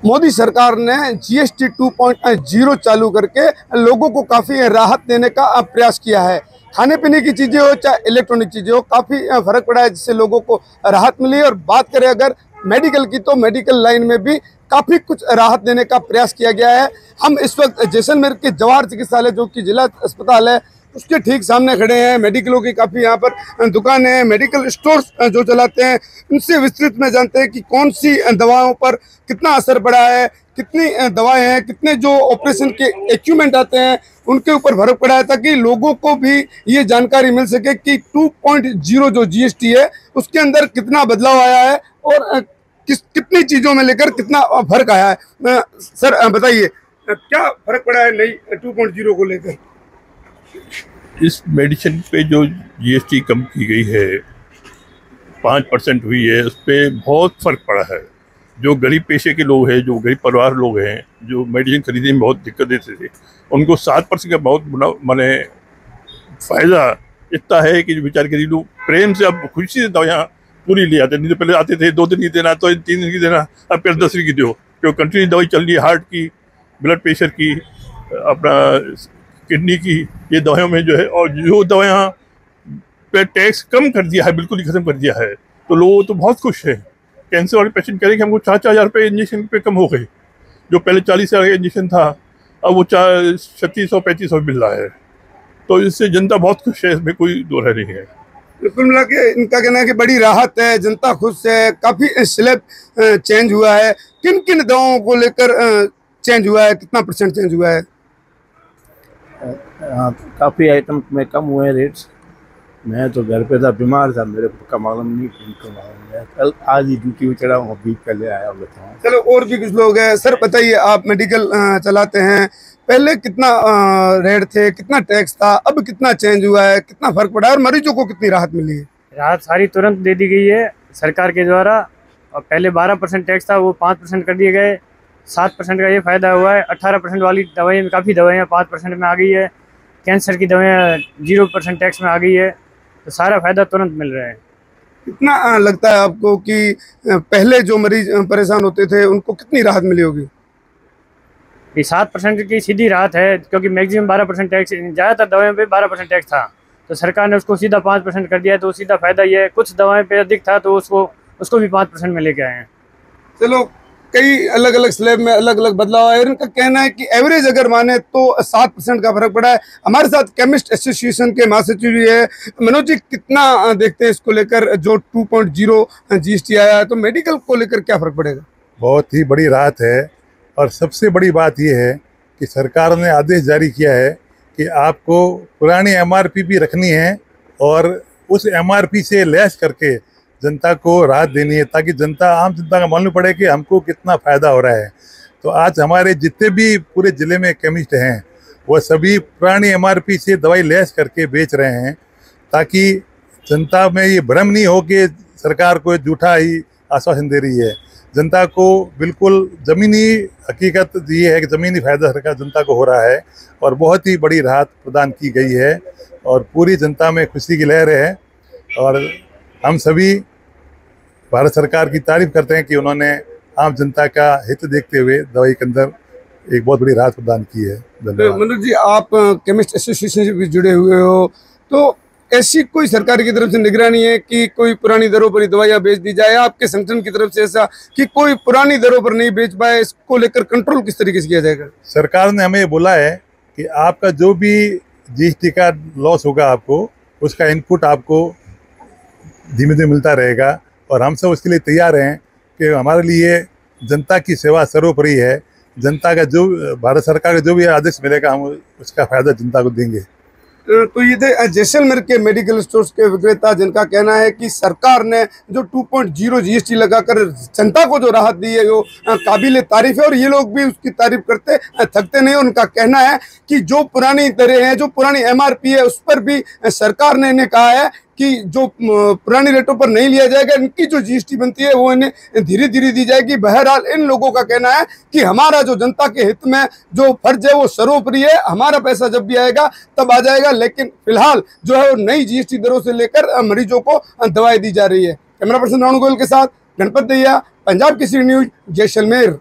मोदी सरकार ने जीएसटी 2.0 चालू करके लोगों को काफ़ी राहत देने का प्रयास किया है। खाने पीने की चीज़ें हो चाहे इलेक्ट्रॉनिक चीज़ें हो, काफ़ी फ़र्क पड़ा है, जिससे लोगों को राहत मिली है। और बात करें अगर मेडिकल की, तो मेडिकल लाइन में भी काफ़ी कुछ राहत देने का प्रयास किया गया है। हम इस वक्त जैसलमेर के जवाहर चिकित्सालय, जो कि जिला अस्पताल है, उसके ठीक सामने खड़े हैं। मेडिकलों की काफ़ी यहाँ पर दुकानें हैं, मेडिकल स्टोर्स जो चलाते हैं, उनसे विस्तृत में जानते हैं कि कौन सी दवाओं पर कितना असर पड़ा है, कितनी दवाएं हैं, कितने जो ऑपरेशन के इक्विपमेंट आते हैं उनके ऊपर फर्क पड़ा है, ताकि लोगों को भी ये जानकारी मिल सके कि 2.0 जो जीएसटी है उसके अंदर कितना बदलाव आया है और कितनी चीज़ों में लेकर कितना फर्क आया है। सर बताइए, क्या फर्क पड़ा है नई 2.0 को लेकर? इस मेडिसिन पे जो जीएसटी कम की गई है, 5% हुई है, उस पर बहुत फ़र्क पड़ा है। जो गरीब पेशे के लोग हैं, जो गरीब परिवार लोग हैं, जो मेडिसिन खरीदने में बहुत दिक्कत देते थे, उनको 7% का बहुत माने फ़ायदा इतना है कि जो बेचारे गरीब लोग प्रेम से अब खुशी से दवाइयाँ पूरी ले आते। नहीं तो पहले आते थे 2 दिन की देना, तो 3 दिन की देना, अब फिर 10 दिन की दो, क्योंकि कंटिन्यू दवाई चल रही है, हार्ट की, ब्लड प्रेशर की, अपना किडनी की, ये दवाइयों में जो है। और जो दवाइयाँ पे टैक्स कम कर दिया है, बिल्कुल ही खत्म कर दिया है, तो लोग तो बहुत खुश है। कैंसर वाले पेशेंट कह रहे कि हमको 4-4 हज़ार रुपये इंजेक्शन पे कम हो गए। जो पहले 40 हज़ार का इंजेक्शन था, अब वो 3600-3500 मिल रहा है। तो इससे जनता बहुत खुश है, इसमें कोई दो राय नहीं है। कुल मिला के इनका कहना है कि बड़ी राहत है, जनता खुश है, काफ़ी स्लैब चेंज हुआ है। किन किन दवाओं को लेकर चेंज हुआ है, कितना परसेंट चेंज हुआ है? काफ़ी आइटम में कम हुए रेट्स। मैं तो घर पे था, बीमार था, मेरे को का मालूम नहीं, इनको मालूम है। कल आज ही ड्यूटी में चढ़ा हूँ, अभी पहले आया बताऊँ। चलो, और भी कुछ लोग हैं। सर बताइए, आप मेडिकल चलाते हैं, पहले कितना रेट थे, कितना टैक्स था, अब कितना चेंज हुआ है, कितना फर्क पड़ा है और मरीजों को कितनी राहत मिली है? राहत सारी तुरंत दे दी गई है सरकार के द्वारा। और पहले 12% टैक्स था, वो 5% कर दिए गए। 7% का ये फ़ायदा हुआ है। 18% वाली दवाइयाँ में काफ़ी दवाइयाँ 5% में आ गई है। कैंसर की दवाइयाँ 0% टैक्स में आ गई है। तो सारा फ़ायदा तुरंत मिल रहा है। कितना लगता है आपको कि पहले जो मरीज परेशान होते थे उनको कितनी राहत मिली होगी? ये 7% की सीधी राहत है, क्योंकि मैक्सिमम 12% टैक्स, ज़्यादातर दवाइयों पे 12% टैक्स था, तो सरकार ने उसको सीधा 5% कर दिया है। तो सीधा फ़ायदा ये है, कुछ दवाएं पे अधिक था तो उसको भी 5% में लेके आए हैं। चलो, कई अलग अलग स्लैब में अलग अलग बदलाव है। इनका कहना है कि एवरेज अगर माने तो 7% का फर्क पड़ा है। हमारे साथ केमिस्ट एसोसिएशन के महासचिव भी है। मनोज जी, कितना देखते हैं इसको लेकर, जो 2.0 जीएसटी आया है, तो मेडिकल को लेकर क्या फर्क पड़ेगा? बहुत ही बड़ी राहत है। और सबसे बड़ी बात यह है कि सरकार ने आदेश जारी किया है कि आपको पुरानी एमआरपी भी रखनी है और उस एमआरपी से लेस करके जनता को राहत देनी है, ताकि आम जनता का मालूम पड़े कि हमको कितना फ़ायदा हो रहा है। तो आज हमारे जितने भी पूरे ज़िले में केमिस्ट हैं, वह सभी पुरानी एमआरपी से दवाई लेस करके बेच रहे हैं, ताकि जनता में ये भ्रम नहीं हो कि सरकार को झूठा ही आश्वासन दे रही है। जनता को बिल्कुल ज़मीनी हकीकत ये है कि ज़मीनी फ़ायदा सरकार जनता को हो रहा है और बहुत ही बड़ी राहत प्रदान की गई है और पूरी जनता में खुशी की लहर है। और हम सभी भारत सरकार की तारीफ करते हैं कि उन्होंने आम जनता का हित देखते हुए दवाई के अंदर एक बहुत बड़ी राहत प्रदान की है। धन्यवाद। मनोज जी, आप केमिस्ट एसोसिएशन से भी जुड़े हुए हो, तो ऐसी कोई सरकार की तरफ से निगरानी है कि कोई पुरानी दरों पर ही दवाइयाँ बेच दी जाए? आपके संगठन की तरफ से ऐसा कि कोई पुरानी दरों पर नहीं बेच पाए, इसको लेकर कंट्रोल किस तरीके से किया जाएगा? सरकार ने हमें बोला है कि आपका जो भी जीएसटी का लॉस होगा, आपको उसका इनपुट आपको धीमे धीमे मिलता रहेगा। और हम सब उसके लिए तैयार हैं कि हमारे लिए जनता की सेवा सर्वोपरि है। जनता का जो भारत सरकार का जो भी आदेश मिलेगा, हम उसका फ़ायदा जनता को देंगे। तो ये थे जैसलमेर के मेडिकल स्टोर्स के विक्रेता, जिनका कहना है कि सरकार ने जो 2.0 जीएसटी लगाकर जनता को जो राहत दी है वो काबिल तारीफ है और ये लोग भी उसकी तारीफ करते थकते नहीं। उनका कहना है कि जो पुरानी दरें हैं, जो पुरानी एमआरपी है, उस पर भी सरकार ने इन्हें कहा है कि जो पुरानी रेटों पर नहीं लिया जाएगा, इनकी जो जीएसटी बनती है वो इन्हें धीरे धीरे दी जाएगी। बहरहाल इन लोगों का कहना है कि हमारा जो जनता के हित में जो फर्ज है वो सर्वोपरि है। हमारा पैसा जब भी आएगा तब आ जाएगा, लेकिन फिलहाल जो है वो नई जीएसटी दरों से लेकर मरीजों को दवाई दी जा रही है। कैमरा पर्सन राणु गोयल के साथ गणपत दहिया, पंजाब केसरी न्यूज, जैसलमेर।